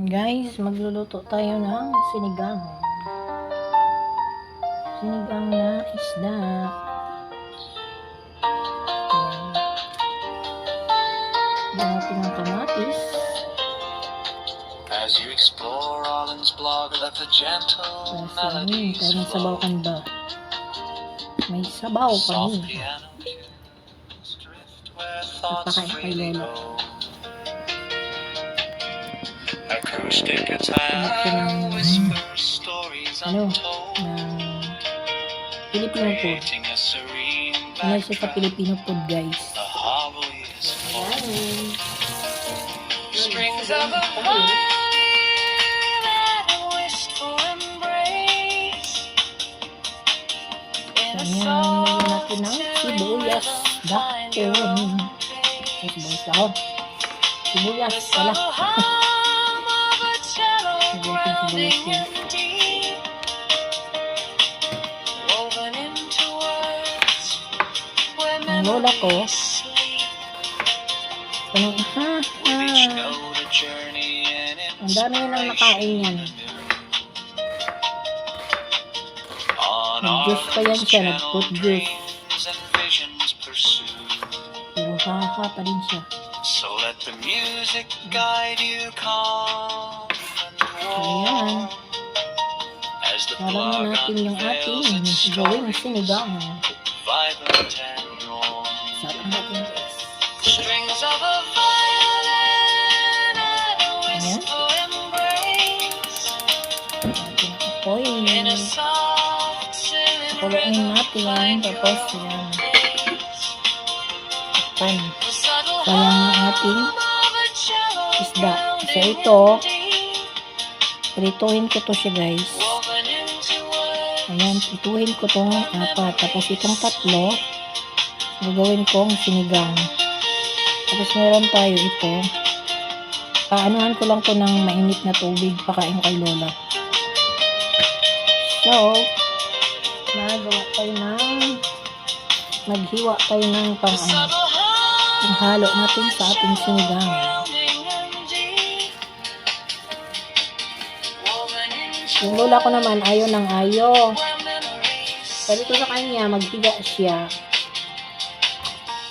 Guys, magluluto tayo ng sinigang. Sinigang na isda. Ayan. Lagyan natin ng kamatis. As you explore Arlen's blog, let the gentle melodies Kaya may sabaw flow. kan ba? May sabaw Soft kami. piano tunes drift where thoughts Napakain kay freely Lola. go. Acoustic Hanap guitar siya ng whispers stories untold, Filipino food. creating a serene Sanay siya sa backdrop. Filipino food, guys. The harbor is full. Ayan. Strings of a violin and a wistful embrace. In a Ayan, soft lagyan natin ng chilling sibuyas rhythm, find your dahon. own Ay, pace. sibuyas dahon. Sibuyas The pala. subtle hum of a cello Lagyan natin grounding sibuyas in deep, woven into words where Ang lola ko, memories sleep. tanong, With each note a journey and ang dami nang nakain yan. On Nag-juice pa yan Arlen's siya, channel, nag-fruit juice. dreams and visions pursue. Pero haha pa rin siya. So let the music guide you calm and Ayan. warm. As the Alam na plug natin yung ating unveils its gawing stories, sinigang. vibrant and warm. Sarap natin, guys. Strings of a violin and a wistful embrace. Natin ang apoy. In a soft chilling Kuluin rhythm, natin. find your Tapos own yan. pace. Pan. The subtle Sayang ang hum ating of a cello isda. So grounding ito, in deep, prituhin ko to siya, guys. woven into words. Ayan, prituhin ko tong apat. Tapos itong tatlo, gagawin kong sinigang. Tapos meron tayo ito. Paanuhan ko lang to ng mainit na tubig. Pakain ko kay Lola. So, nagawa tayo maghiwa tayo ng The subtle hum halo natin sa ating sinigang. grounding in deep, woven into Yung lola ko naman, ayaw ng ayaw. where memories Sabi ko sa kanya, maghiga siya.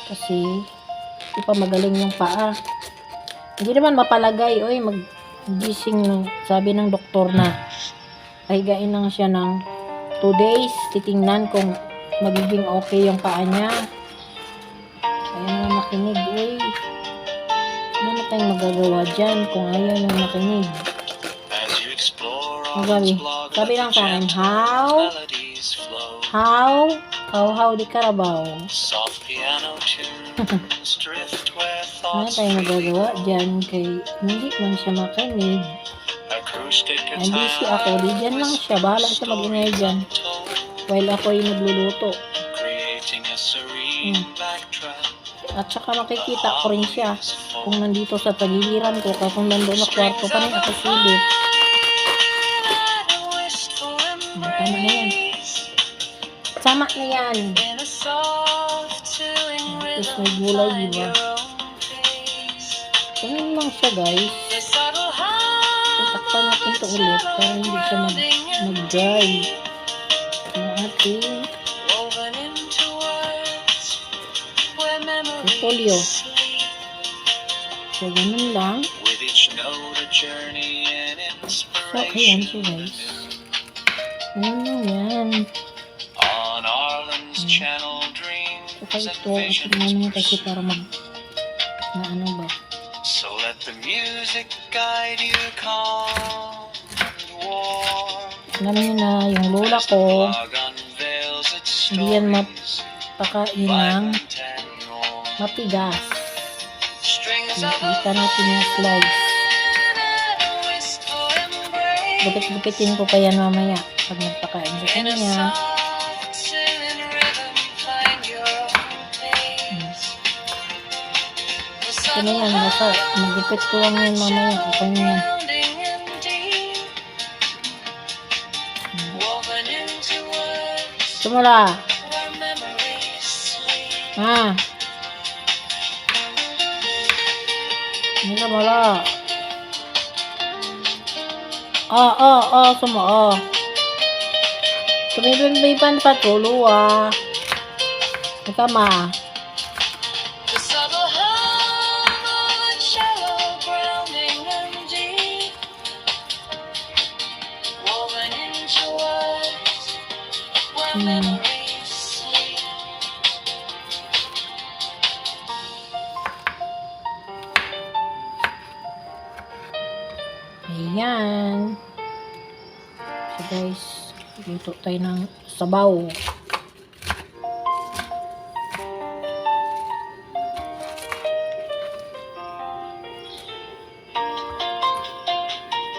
Kasi, di pa magaling yung paa. Hindi naman mapalagay. Oy, mag-gising ng, sabi ng doktor na, pahigain lang siya ng 2 days. Titingnan kung magiging okay yung paa niya. Ayaw na makinig. Uy, ano na tayong magagawa dyan kung ayaw na makinig? as you explore Sabi, Arlen's blog, sabi let lang the sa akin, gentle how melodies flow. how di Carabao. Soft piano tunes drift where Ano thoughts tayong freely magagawa go. dyan kay hindi man siya makinig. Acoustic Ay, busy ako. Di dyan lang siya. Bahala siya mag-ingay dyan. While ako ay nagluluto. Creating a serene backdrop. At saka makikita ko rin siya kung nandito sa tagiliran ko. Kaya kung nandun na kwarto pa rin ako silip. Tama na yan. Sama na yan. Tapos may gulay, diba? Ganun lang siya, guys. Tatakpan natin ito ulit para hindi siya mag-dry. Ang ating repolyo. So, ganun lang. With each note a journey and So, ayan siya, inspiration. guys. Ganun lang yan. On Arlen's channel, dreams Saka and ito, at visions tingnan mo kasi pursue. para na ano ba. So let the music guide you calm and warm. Alam niyo na, yung lola As the ko, blog unveils its hindi yan stories, pakain ng vibrant and warm. matigas. Strings of a Nakita natin yung slides. wistful embrace. Gupit-gupitin ko pa yan mamaya pag nagpakain sa In a kanya. soft chilling rhythm, find your own pace. The Ano yan, subtle basta magupit ko lang yan mamaya. Okay na yan. grounding in deep, woven into words Sumula! where memories sleep. Ha? Hindi na wala. Sumo. Tumibimbiban pa tulo, Kama. The subtle hum of a shallow grounding and deep, woven into words where memories sleep. Ayan. So guys, dito tayo ng sabaw.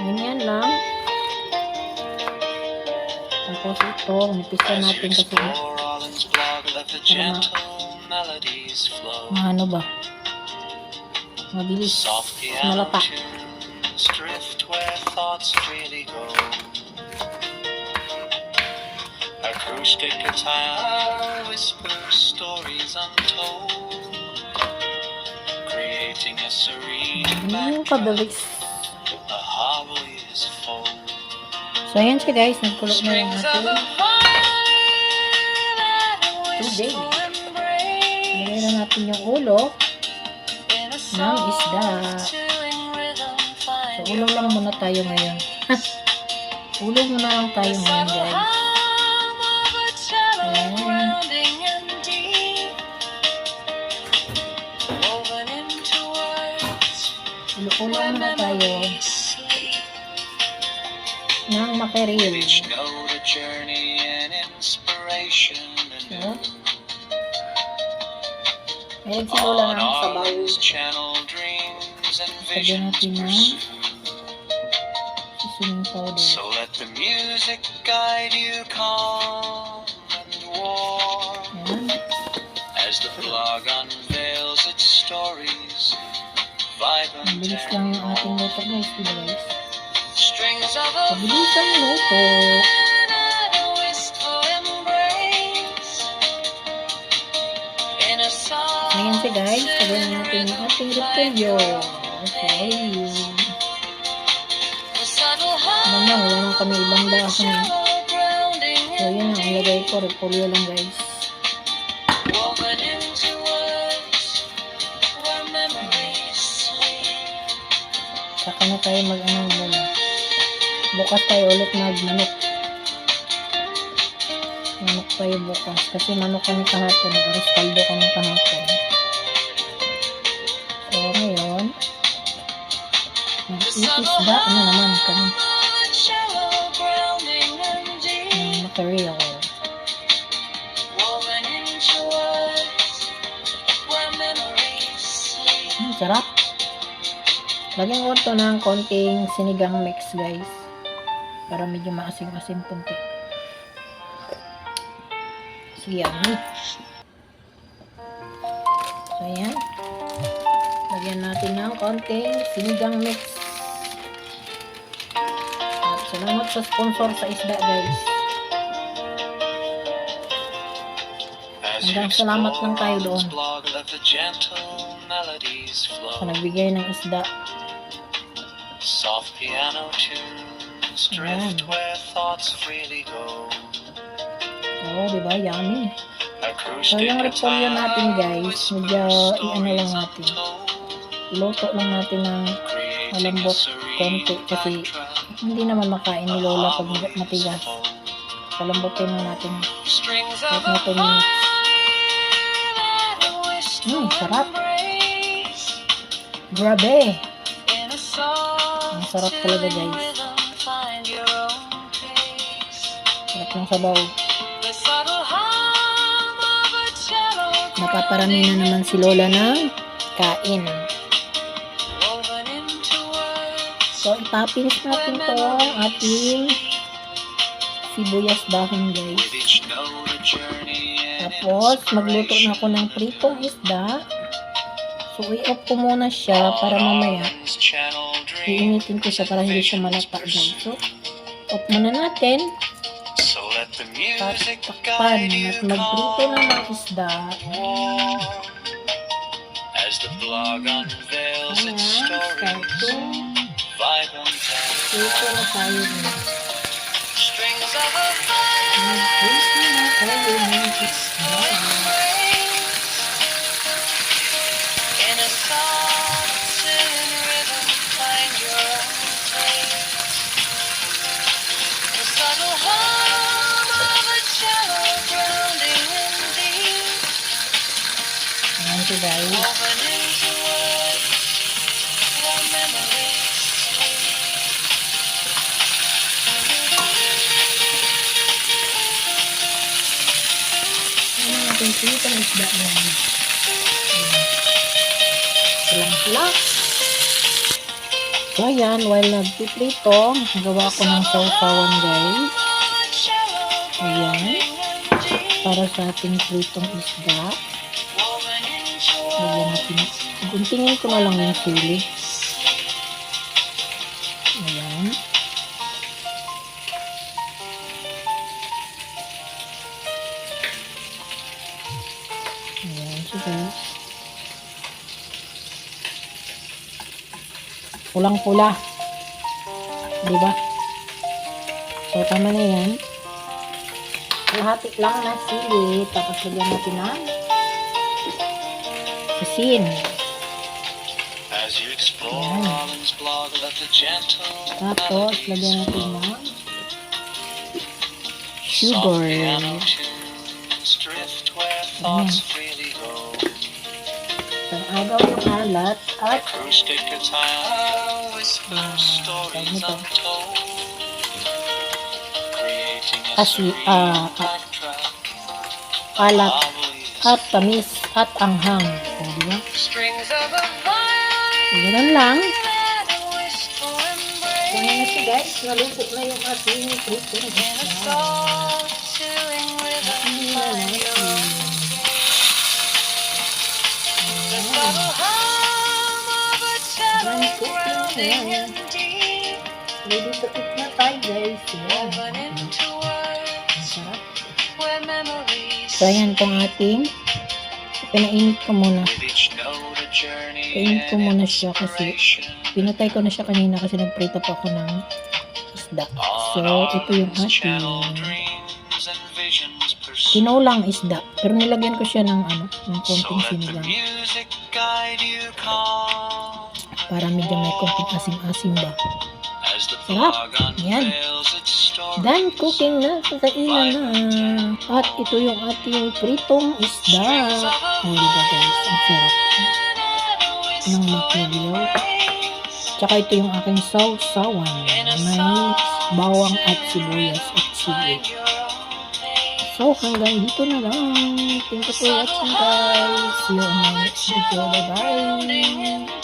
Ganyan lang. Tapos ito, umipisa As you natin kasi explore Arlen's blog, let the gentle melodies flow. ano ba? Mabilis. Soft Malata. piano tunes drift where thoughts freely go. Acoustic guitar whispers stories untold, creating a serene Yung backdrop, kabilis. a harmonious fold. So ayan siya guys, nagkulot na yung Strings of a ating violin and a Today. wistful embrace. Ilagay na natin yung ulo In a ng isda. soft-chilling rhythm, find So ulo lang muna tayo ngayon. Ulo muna lang tayo ngayon guys. Ayan. Ulo muna tayo ng makeril. Each note a journey and inspiration anew. Ayan si Lola On ng sabaw. Arlen's channel, dreams and Lagyan visions natin ng pursue. seasoning powder. So let the music guide you calm and warm Ayan. as the blog unveils its stories, vibrant Mabilis and lang yung ating luto guys. Diba guys? strings of a Mabilis ang luto. and a wistful embrace. In a soft Ayan siya guys. Lagyan natin yung ating repolyo. Okay. the subtle hum Alam na, wala nang kami ibang dahon. shallow grounding So yun ang ilagay ko. Repolyo lang guys. woven into words where memories sleep. Saka na tayo mag-ano muna. Bukas tayo ulit mag-manok. Manok tayo bukas. Kasi manok kami kahapon. Aros kaldo kami kahapon. So ngayon, mag-iisda. Ano naman kami? Shallow grounding and deep, Ng material. woven into words where memories sleep. Sarap. Lagyan ko ito ng konting sinigang mix guys. Para medyo maasim-asim punti. So yummy. So ayan. Lagyan natin ng konting sinigang mix. At salamat sa sponsor sa isda guys. As you Hanggang salamat lang tayo explore doon. Arlen's blog, let the gentle melodies Sa flow. nagbigay ng isda. Soft piano tunes drift where thoughts freely go. Oo, diba? Yummy. So Acoustic yung repolyo natin guys, guitar medyo whispers i-ano lang stories natin. untold, Iluto lang natin ng creating a malambot serene konti kasi backdrop, hindi naman makain ni Lola pag harmonious matigas. fold. Palambutin lang natin. Strings Kahit of na a 2 minutes. violin and a wistful Sarap. embrace. Grabe! In a soft, Ang sarap talaga chilling guys. rhythm, find your own pace. Sarap ng sabaw. The subtle hum of a cello Napaparami na naman si Lola ng kain. woven into words So ipapins natin to ang ating sibuyas dahon guys. with each note a journey and Tapos magluto na ako ng inspiration. pritong isda. So i-off ko muna siya para mamaya Arlen's channel, iinitin ko siya para hindi siya malata guys. So off muna natin. so let the music Takpan guide at you magprito na ng isda. warm as the blog unveils its Ayan, stories, cartoon. vibrant and Dito na tayo na. Strings of a violin Dito na tayo na. in a soft soothing rhythm. Find your own place. The subtle hum of a cello grounding in deep. Ayan siya guys. Woven into words or memories. Ano natin dito ang isda na yan. Silang-silang. So ayan, while nagpiprito, nagawa ko ng sausawan guys. Ayan. Para sa ating pritong isda. Lagyan natin. Guntingin ko na lang yung sili. Ayan. Ayan siya guys. Pulang-pula. Diba? So, tama na yan. Lahati lang na sili. Tapos lagyan natin ng asin. As you explore Ayan. Rollins' blog, let the gentle Tapos, lagyan natin ng sugar. soft piano tunes drift where thoughts freely go. Pang-agaw yung alat at Acoustic guitar whispers stories nito. untold, creating a Asi- serene backdrop alat of harmonies. at tamis at anghang. O, diba? Strings of a violin Ganun lang. and a wistful embrace. Ganun na siya guys. Naluto na yung ating prito. In a soft, soothing rhythm, find your own the subtle hum of a cello grounding in deep, Ready to eat na tayo guys. woven Ayan. into words Sarap. where memories. So, ayan tong ating pinainit ko muna. With each note a journey Painit ko and muna siya kasi inspiration. pinatay ko na siya kanina kasi nagprito pa ako ng isda. So, On ito yung Arlen's channel, ating dreams and visions pursue. kinulang isda. Pero nilagyan ko siya ng ano, ng So konting let the sinigang. music guide you calm Para medyo may konting asim-asim ba. as the Sarap. blog Yan. unveils its story. Done cooking na. Kakainan na. At ito yung ating pritong isda. Oh, diba guys? Ang sarap. Ng makilaw. Tsaka ito yung aking sausawan. May bawang at sibuyas at sili. So, hanggang dito na lang. Thank you for watching guys. See you on my next video. Bye-bye.